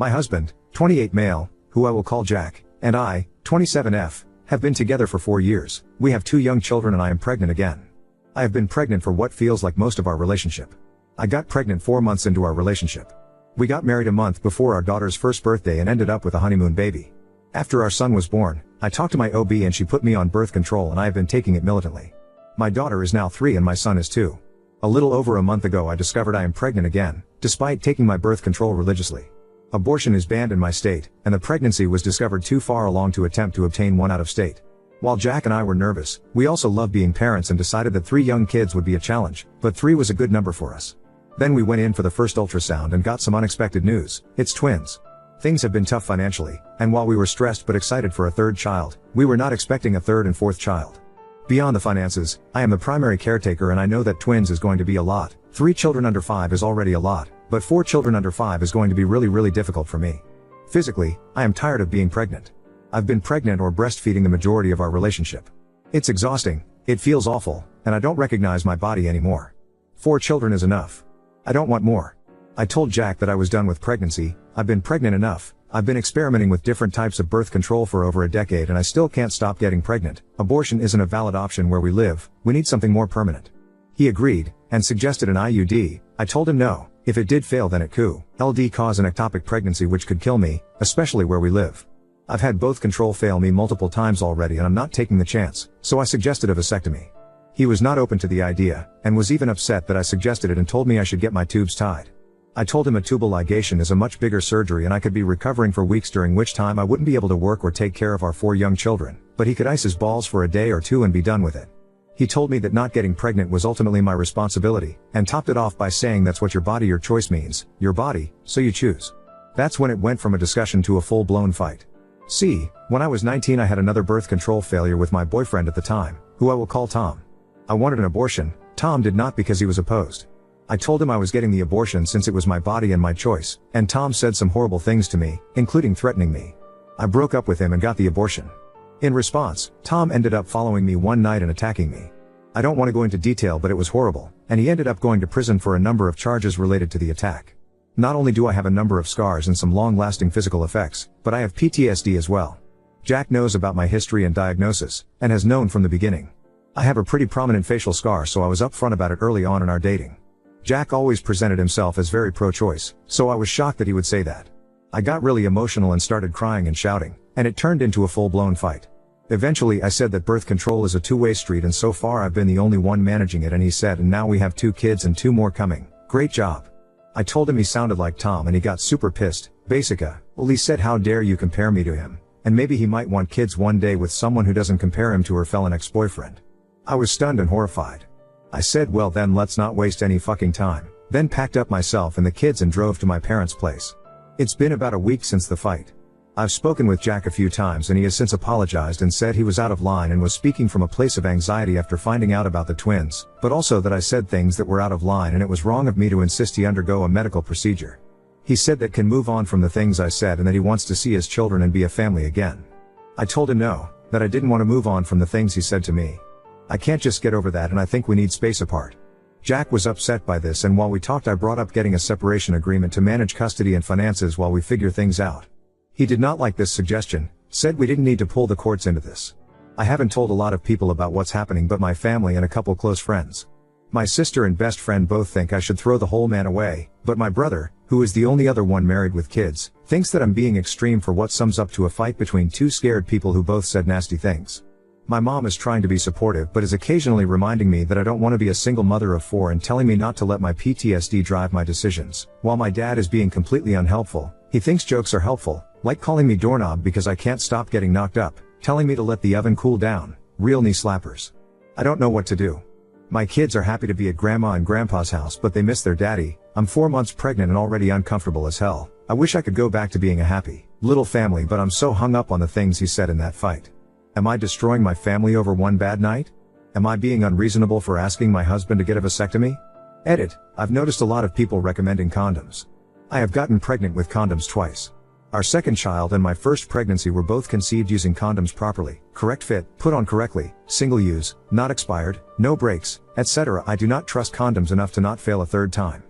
My husband, 28 male, who I will call Jack, and I, 27F, have been together for 4 years. We have 2 young children and I am pregnant again. I have been pregnant for what feels like most of our relationship. I got pregnant 4 months into our relationship. We got married a month before our daughter's first birthday and ended up with a honeymoon baby. After our son was born, I talked to my OB and she put me on birth control and I have been taking it militantly. My daughter is now 3 and my son is 2. A little over a month ago I discovered I am pregnant again, despite taking my birth control religiously. Abortion is banned in my state, and the pregnancy was discovered too far along to attempt to obtain one out of state. While Jack and I were nervous, we also love being parents and decided that 3 young kids would be a challenge, but 3 was a good number for us. Then we went in for the first ultrasound and got some unexpected news. It's twins. Things have been tough financially, and while we were stressed but excited for a 3rd child, we were not expecting a 3rd and 4th child. Beyond the finances, I am the primary caretaker and I know that twins is going to be a lot. 3 children under 5 is already a lot, but 4 children under 5 is going to be really difficult for me. Physically, I am tired of being pregnant. I've been pregnant or breastfeeding the majority of our relationship. It's exhausting, it feels awful, and I don't recognize my body anymore. 4 children is enough. I don't want more. I told Jack that I was done with pregnancy. I've been pregnant enough. I've been experimenting with different types of birth control for over a decade and I still can't stop getting pregnant. Abortion isn't a valid option where we live. We need something more permanent. He agreed, and suggested an IUD. I told him no. If it did fail then it could LD cause an ectopic pregnancy which could kill me, especially where we live. I've had both control fail me multiple times already and I'm not taking the chance, so I suggested a vasectomy. He was not open to the idea, and was even upset that I suggested it and told me I should get my tubes tied. I told him a tubal ligation is a much bigger surgery and I could be recovering for weeks during which time I wouldn't be able to work or take care of our 4 young children, but he could ice his balls for a day or 2 and be done with it. He told me that not getting pregnant was ultimately my responsibility, and topped it off by saying that's what your choice means, your body, so you choose. That's when it went from a discussion to a full-blown fight. See, when I was 19 I had another birth control failure with my boyfriend at the time, who I will call Tom. I wanted an abortion. Tom did not because he was opposed. I told him I was getting the abortion since it was my body and my choice, and Tom said some horrible things to me, including threatening me. I broke up with him and got the abortion. In response, Tom ended up following me one night and attacking me. I don't want to go into detail but it was horrible, and he ended up going to prison for a number of charges related to the attack. Not only do I have a number of scars and some long-lasting physical effects, but I have PTSD as well. Jack knows about my history and diagnosis, and has known from the beginning. I have a pretty prominent facial scar so I was upfront about it early on in our dating. Jack always presented himself as very pro-choice, so I was shocked that he would say that. I got really emotional and started crying and shouting, and it turned into a full-blown fight. Eventually I said that birth control is a two-way street and so far I've been the only one managing it, and he said, and now we have 2 kids and 2 more coming. Great job. I told him he sounded like Tom and he got super pissed. Well, he said how dare you compare me to him, and maybe he might want kids one day with someone who doesn't compare him to her felon ex-boyfriend. I was stunned and horrified. I said, well then let's not waste any fucking time, then packed up myself and the kids and drove to my parents' place. It's been about a week since the fight. I've spoken with Jack a few times and he has since apologized and said he was out of line and was speaking from a place of anxiety after finding out about the twins, but also that I said things that were out of line and it was wrong of me to insist he undergo a medical procedure. He said that can move on from the things I said and that he wants to see his children and be a family again. I told him no, that I didn't want to move on from the things he said to me. I can't just get over that and I think we need space apart. Jack was upset by this and while we talked I brought up getting a separation agreement to manage custody and finances while we figure things out. He did not like this suggestion, said we didn't need to pull the courts into this. I haven't told a lot of people about what's happening but my family and a couple close friends. My sister and best friend both think I should throw the whole man away, but my brother, who is the only other one married with kids, thinks that I'm being extreme for what sums up to a fight between 2 scared people who both said nasty things. My mom is trying to be supportive but is occasionally reminding me that I don't want to be a single mother of 4 and telling me not to let my PTSD drive my decisions. While my dad is being completely unhelpful, he thinks jokes are helpful, like calling me doorknob because I can't stop getting knocked up, telling me to let the oven cool down, real knee slappers. I don't know what to do. My kids are happy to be at grandma and grandpa's house but they miss their daddy. I'm 4 months pregnant and already uncomfortable as hell. I wish I could go back to being a happy little family but I'm so hung up on the things he said in that fight. Am I destroying my family over one bad night? Am I being unreasonable for asking my husband to get a vasectomy? Edit, I've noticed a lot of people recommending condoms. I have gotten pregnant with condoms twice. Our second child and my first pregnancy were both conceived using condoms properly, correct fit, put on correctly, single use, not expired, no breaks, etc. I do not trust condoms enough to not fail a 3rd time.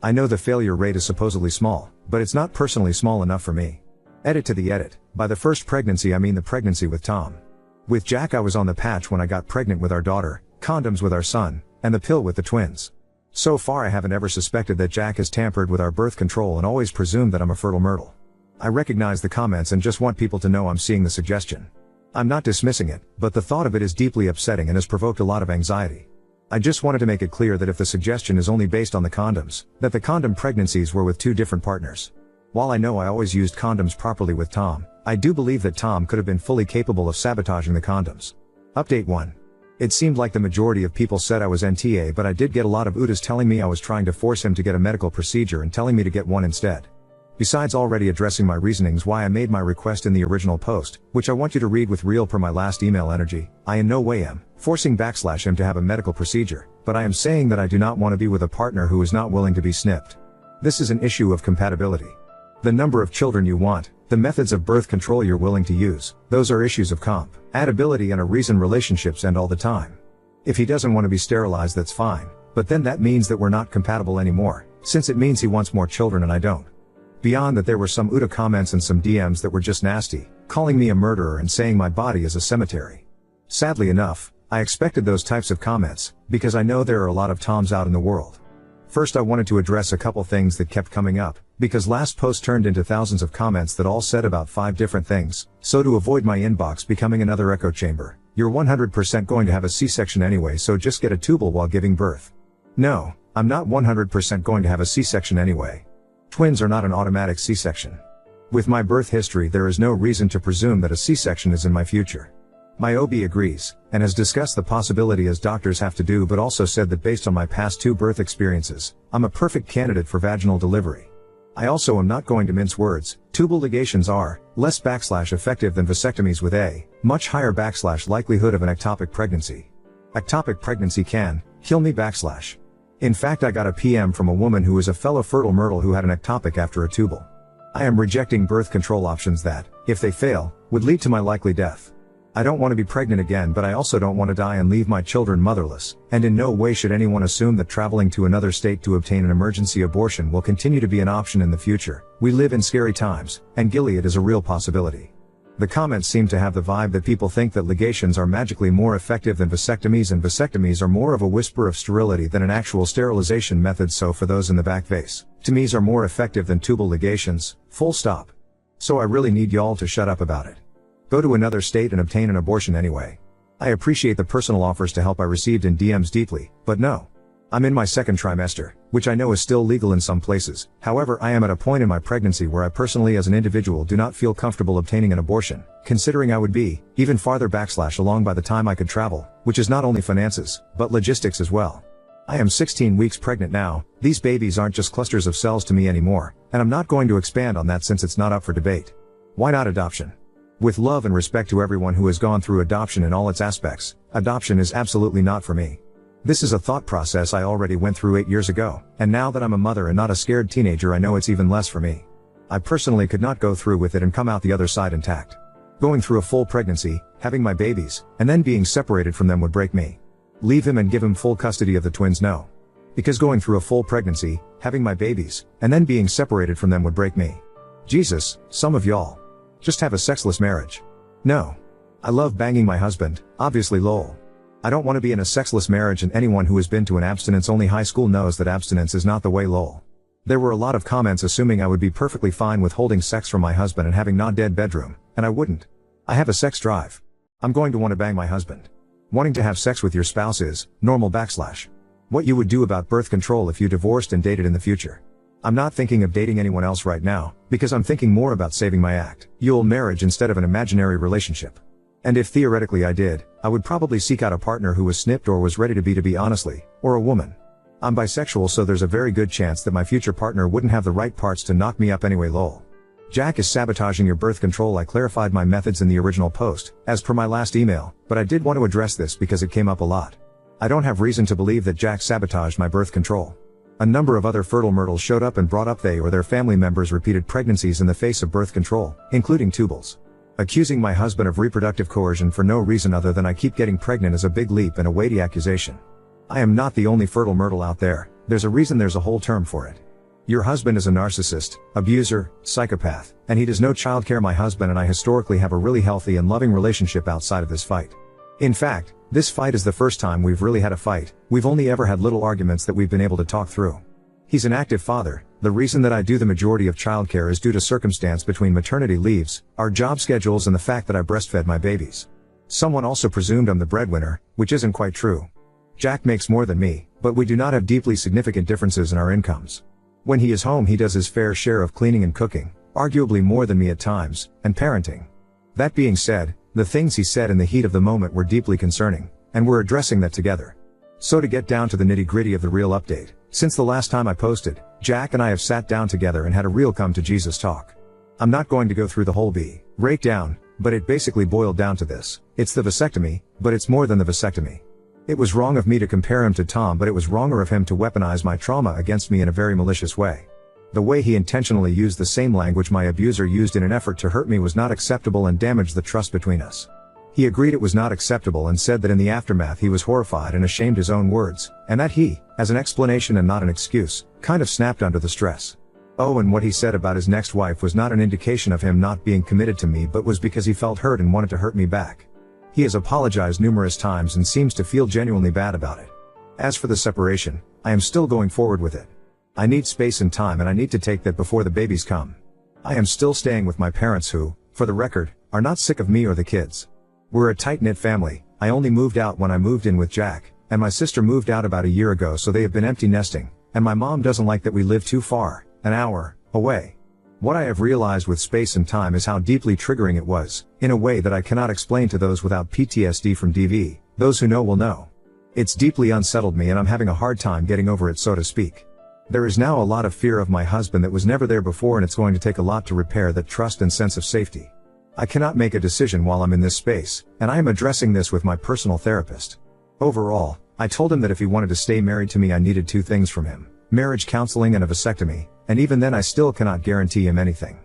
I know the failure rate is supposedly small, but it's not personally small enough for me. Edit to the edit. By the first pregnancy I mean the pregnancy with Tom. With Jack I was on the patch when I got pregnant with our daughter, condoms with our son, and the pill with the twins. So far I haven't ever suspected that Jack has tampered with our birth control and always presumed that I'm a fertile myrtle. I recognize the comments and just want people to know I'm seeing the suggestion. I'm not dismissing it, but the thought of it is deeply upsetting and has provoked a lot of anxiety. I just wanted to make it clear that if the suggestion is only based on the condoms, that the condom pregnancies were with two different partners. While I know I always used condoms properly with Tom, I do believe that Tom could have been fully capable of sabotaging the condoms. Update 1. It seemed like the majority of people said I was NTA, but I did get a lot of UTAs telling me I was trying to force him to get a medical procedure and telling me to get one instead. Besides already addressing my reasonings why I made my request in the original post, which I want you to read with real per my last email energy, I in no way am forcing / him to have a medical procedure, but I am saying that I do not want to be with a partner who is not willing to be snipped. This is an issue of compatibility. The number of children you want, the methods of birth control you're willing to use, those are issues of compatibility and a reason relationships end all the time. If he doesn't want to be sterilized, that's fine, but then that means that we're not compatible anymore, since it means he wants more children and I don't. Beyond that, there were some UTA comments and some DMs that were just nasty, calling me a murderer and saying my body is a cemetery. Sadly enough, I expected those types of comments, because I know there are a lot of Toms out in the world. First I wanted to address a couple things that kept coming up, because last post turned into thousands of comments that all said about 5 different things, so to avoid my inbox becoming another echo chamber, you're 100% going to have a C-section anyway, so just get a tubal while giving birth. No, I'm not 100% going to have a C-section anyway. Twins are not an automatic C-section. With my birth history there is no reason to presume that a C-section is in my future. My OB agrees, and has discussed the possibility as doctors have to do, but also said that based on my past 2 birth experiences, I'm a perfect candidate for vaginal delivery. I also am not going to mince words, tubal ligations are less / effective than vasectomies with a much higher / likelihood of an ectopic pregnancy. Ectopic pregnancy can kill me / In fact, I got a PM from a woman who is a fellow fertile myrtle who had an ectopic after a tubal. I am rejecting birth control options that, if they fail, would lead to my likely death. I don't want to be pregnant again, but I also don't want to die and leave my children motherless, and in no way should anyone assume that traveling to another state to obtain an emergency abortion will continue to be an option in the future. We live in scary times, and Gilead is a real possibility. The comments seem to have the vibe that people think that ligations are magically more effective than vasectomies, and vasectomies are more of a whisper of sterility than an actual sterilization method, so for those in the back vasectomies are more effective than tubal ligations, full stop. So I really need y'all to shut up about it. Go to another state and obtain an abortion anyway. I appreciate the personal offers to help I received in DMs deeply, but no. I'm in my 2nd trimester, which I know is still legal in some places. However, I am at a point in my pregnancy where I personally as an individual do not feel comfortable obtaining an abortion, considering I would be even farther / along by the time I could travel, which is not only finances, but logistics as well. I am 16 weeks pregnant now. These babies aren't just clusters of cells to me anymore, and I'm not going to expand on that since it's not up for debate. Why not adoption? With love and respect to everyone who has gone through adoption in all its aspects, adoption is absolutely not for me. This is a thought process I already went through 8 years ago, and now that I'm a mother and not a scared teenager, I know it's even less for me. I personally could not go through with it and come out the other side intact. Going through a full pregnancy, having my babies, and then being separated from them would break me. Leave him and give him full custody of the twins? No. Because going through a full pregnancy, having my babies, and then being separated from them would break me. Jesus, some of y'all just have a sexless marriage. No. I love banging my husband, obviously lol. I don't want to be in a sexless marriage, and anyone who has been to an abstinence-only high school knows that abstinence is not the way lol. There were a lot of comments assuming I would be perfectly fine with holding sex from my husband and having not-dead bedroom, and I wouldn't. I have a sex drive. I'm going to want to bang my husband. Wanting to have sex with your spouse is normal / what you would do about birth control if you divorced and dated in the future. I'm not thinking of dating anyone else right now, because I'm thinking more about saving my actual marriage instead of an imaginary relationship. And if theoretically I did, I would probably seek out a partner who was snipped or was ready to be honestly, or a woman. I'm bisexual, so there's a very good chance that my future partner wouldn't have the right parts to knock me up anyway lol. Jack is sabotaging your birth control. I clarified my methods in the original post, as per my last email, but I did want to address this because it came up a lot. I don't have reason to believe that Jack sabotaged my birth control. A number of other fertile myrtles showed up and brought up they or their family members repeated pregnancies in the face of birth control, including tubals. Accusing my husband of reproductive coercion for no reason other than I keep getting pregnant is a big leap and a weighty accusation. I am not the only fertile myrtle out there. There's a reason there's a whole term for it. Your husband is a narcissist, abuser, psychopath, and he does no childcare. My husband and I historically have a really healthy and loving relationship outside of this fight. In fact, this fight is the first time we've really had a fight. We've only ever had little arguments that we've been able to talk through. He's an active father. The reason that I do the majority of childcare is due to circumstance between maternity leaves, our job schedules, and the fact that I breastfed my babies. Someone also presumed I'm the breadwinner, which isn't quite true. Jack makes more than me, but we do not have deeply significant differences in our incomes. When he is home, he does his fair share of cleaning and cooking, arguably more than me at times, and parenting. That being said, the things he said in the heat of the moment were deeply concerning, and we're addressing that together. So to get down to the nitty-gritty of the real update, since the last time I posted, Jack and I have sat down together and had a real come to Jesus talk. I'm not going to go through the whole breakdown, but it basically boiled down to this. It's the vasectomy, but it's more than the vasectomy. It was wrong of me to compare him to Tom, but it was wronger of him to weaponize my trauma against me in a very malicious way. The way he intentionally used the same language my abuser used in an effort to hurt me was not acceptable and damaged the trust between us. He agreed it was not acceptable and said that in the aftermath he was horrified and ashamed his own words, and that he, as an explanation and not an excuse, kind of snapped under the stress. Oh, and what he said about his next wife was not an indication of him not being committed to me, but was because he felt hurt and wanted to hurt me back. He has apologized numerous times and seems to feel genuinely bad about it. As for the separation, I am still going forward with it. I need space and time, and I need to take that before the babies come. I am still staying with my parents who, for the record, are not sick of me or the kids. We're a tight-knit family. I only moved out when I moved in with Jack, and my sister moved out about a year ago, so they have been empty nesting, and my mom doesn't like that we live too far, an hour away. What I have realized with space and time is how deeply triggering it was, in a way that I cannot explain to those without PTSD from DV. Those who know will know. It's deeply unsettled me, and I'm having a hard time getting over it, so to speak. There is now a lot of fear of my husband that was never there before, and it's going to take a lot to repair that trust and sense of safety. I cannot make a decision while I'm in this space, and I am addressing this with my personal therapist. Overall, I told him that if he wanted to stay married to me, I needed two things from him: marriage counseling and a vasectomy, and even then I still cannot guarantee him anything.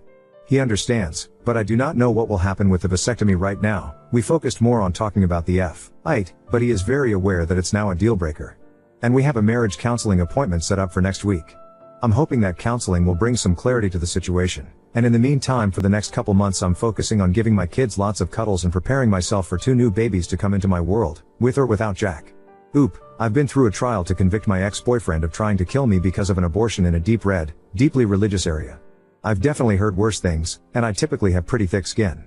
He understands, but I do not know what will happen with the vasectomy right now. We focused more on talking about the fight, but he is very aware that it's now a deal breaker. And we have a marriage counseling appointment set up for next week. I'm hoping that counseling will bring some clarity to the situation, and in the meantime, for the next couple months, I'm focusing on giving my kids lots of cuddles and preparing myself for two new babies to come into my world, with or without Jack. I've been through a trial to convict my ex-boyfriend of trying to kill me because of an abortion in a deeply religious area. I've definitely heard worse things, and I typically have pretty thick skin.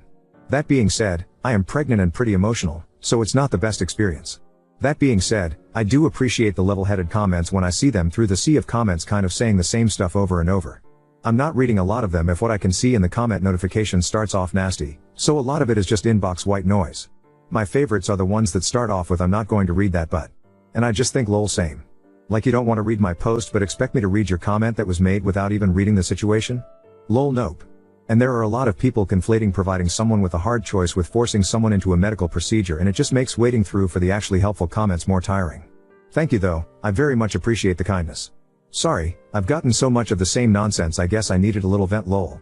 That being said, I am pregnant and pretty emotional, so it's not the best experience. That being said, I do appreciate the level-headed comments when I see them through the sea of comments kind of saying the same stuff over and over. I'm not reading a lot of them if what I can see in the comment notification starts off nasty, so a lot of it is just inbox white noise. My favorites are the ones that start off with "I'm not going to read that but." And I just think lol, same. Like you don't want to read my post but expect me to read your comment that was made without even reading the situation? Lol, nope. And there are a lot of people conflating providing someone with a hard choice with forcing someone into a medical procedure, and it just makes waiting through for the actually helpful comments more tiring. Thank you though, I very much appreciate the kindness. Sorry, I've gotten so much of the same nonsense, I guess I needed a little vent, lol.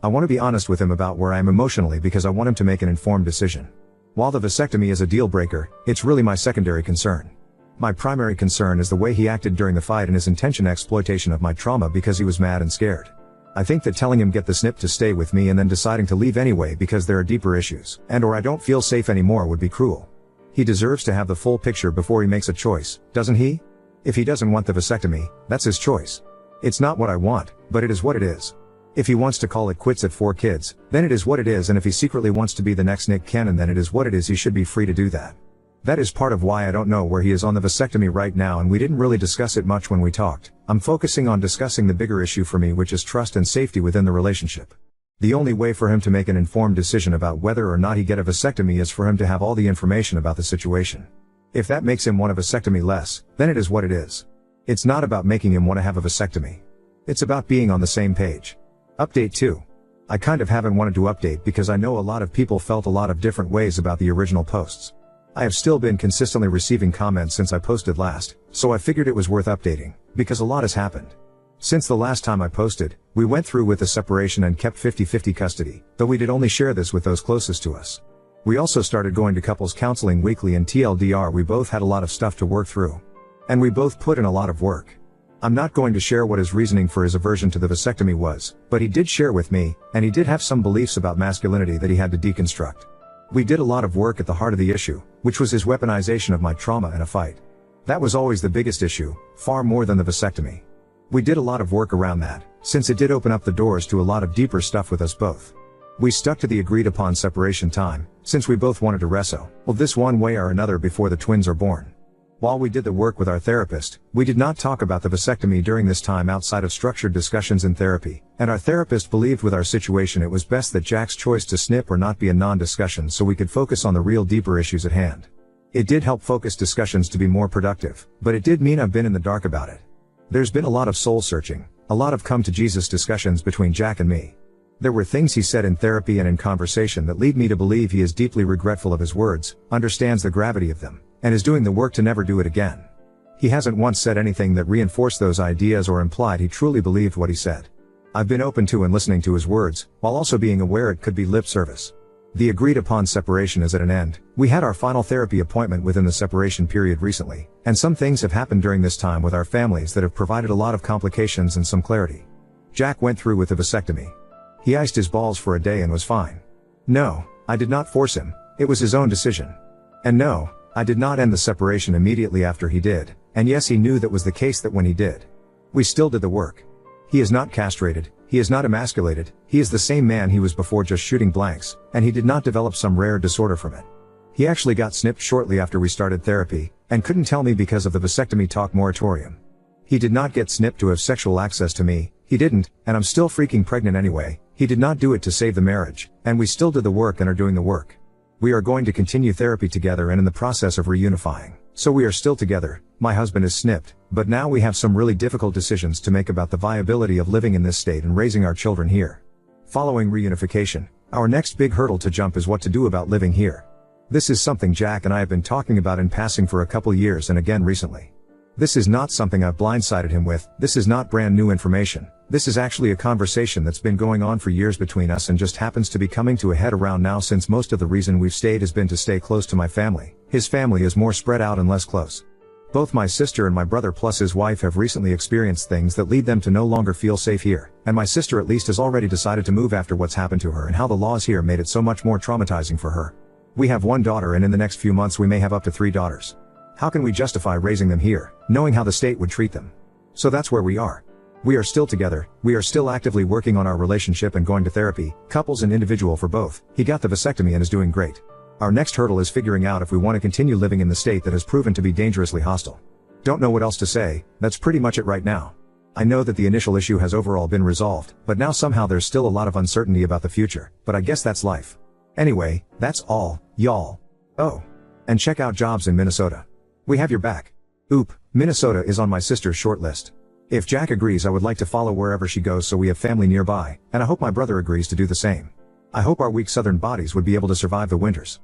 I want to be honest with him about where I am emotionally because I want him to make an informed decision. While the vasectomy is a deal breaker, it's really my secondary concern. My primary concern is the way he acted during the fight and his intention exploitation of my trauma because he was mad and scared. I think that telling him get the snip to stay with me and then deciding to leave anyway because there are deeper issues and/or I don't feel safe anymore would be cruel. He deserves to have the full picture before he makes a choice, doesn't he? If he doesn't want the vasectomy, that's his choice. It's not what I want, but it is what it is. If he wants to call it quits at 4 kids, then it is what it is, and if he secretly wants to be the next Nick Cannon, then it is what it is. He should be free to do that. That is part of why I don't know where he is on the vasectomy right now, and we didn't really discuss it much when we talked. I'm focusing on discussing the bigger issue for me, which is trust and safety within the relationship. The only way for him to make an informed decision about whether or not he get a vasectomy is for him to have all the information about the situation. If that makes him want a vasectomy less, then it is what it is. It's not about making him want to have a vasectomy. It's about being on the same page. Update 2. I kind of haven't wanted to update because I know a lot of people felt a lot of different ways about the original posts. I have still been consistently receiving comments since I posted last, so I figured it was worth updating, because a lot has happened. Since the last time I posted, we went through with the separation and kept 50-50 custody, though we did only share this with those closest to us. We also started going to couples counseling weekly, and TLDR, we both had a lot of stuff to work through. And we both put in a lot of work. I'm not going to share what his reasoning for his aversion to the vasectomy was, but he did share with me, and he did have some beliefs about masculinity that he had to deconstruct. We did a lot of work at the heart of the issue, which was his weaponization of my trauma in a fight. That was always the biggest issue, far more than the vasectomy. We did a lot of work around that, since it did open up the doors to a lot of deeper stuff with us both. We stuck to the agreed upon separation time, since we both wanted to wrestle this one way or another before the twins are born. While we did the work with our therapist, we did not talk about the vasectomy during this time outside of structured discussions in therapy, and our therapist believed with our situation it was best that Jack's choice to snip or not be a non-discussion so we could focus on the real deeper issues at hand. It did help focus discussions to be more productive, but it did mean I've been in the dark about it. There's been a lot of soul searching, a lot of come to Jesus discussions between Jack and me. There were things he said in therapy and in conversation that lead me to believe he is deeply regretful of his words, understands the gravity of them, and is doing the work to never do it again. He hasn't once said anything that reinforced those ideas or implied he truly believed what he said. I've been open to and listening to his words, while also being aware it could be lip service. The agreed upon separation is at an end. We had our final therapy appointment within the separation period recently, and some things have happened during this time with our families that have provided a lot of complications and some clarity. Jack went through with the vasectomy. He iced his balls for a day and was fine. No, I did not force him, it was his own decision. And no, I did not end the separation immediately after he did, and yes, he knew that was the case that when he did. We still did the work. He is not castrated, he is not emasculated, he is the same man he was before, just shooting blanks, and he did not develop some rare disorder from it. He actually got snipped shortly after we started therapy, and couldn't tell me because of the vasectomy talk moratorium. He did not get snipped to have sexual access to me, he didn't, and I'm still freaking pregnant anyway. He did not do it to save the marriage, and we still did the work and are doing the work. We are going to continue therapy together and in the process of reunifying. So we are still together, my husband is snipped, but now we have some really difficult decisions to make about the viability of living in this state and raising our children here. Following reunification, our next big hurdle to jump is what to do about living here. This is something Jack and I have been talking about in passing for a couple years and again recently. This is not something I've blindsided him with, this is not brand new information. This is actually a conversation that's been going on for years between us and just happens to be coming to a head around now, since most of the reason we've stayed has been to stay close to my family. His family is more spread out and less close. Both my sister and my brother plus his wife have recently experienced things that lead them to no longer feel safe here, and my sister at least has already decided to move after what's happened to her and how the laws here made it so much more traumatizing for her. We have one daughter, and in the next few months we may have up to 3 daughters. How can we justify raising them here, knowing how the state would treat them? So that's where we are. We are still together, we are still actively working on our relationship and going to therapy, couples and individual for both. He got the vasectomy and is doing great. Our next hurdle is figuring out if we want to continue living in the state that has proven to be dangerously hostile. Don't know what else to say, that's pretty much it right now. I know that the initial issue has overall been resolved, but now somehow there's still a lot of uncertainty about the future, but I guess that's life. Anyway, that's all, y'all. Oh. And check out jobs in Minnesota. We have your back. Oop, Minnesota is on my sister's short list. If Jack agrees, I would like to follow wherever she goes so we have family nearby, and I hope my brother agrees to do the same. I hope our weak southern bodies would be able to survive the winters.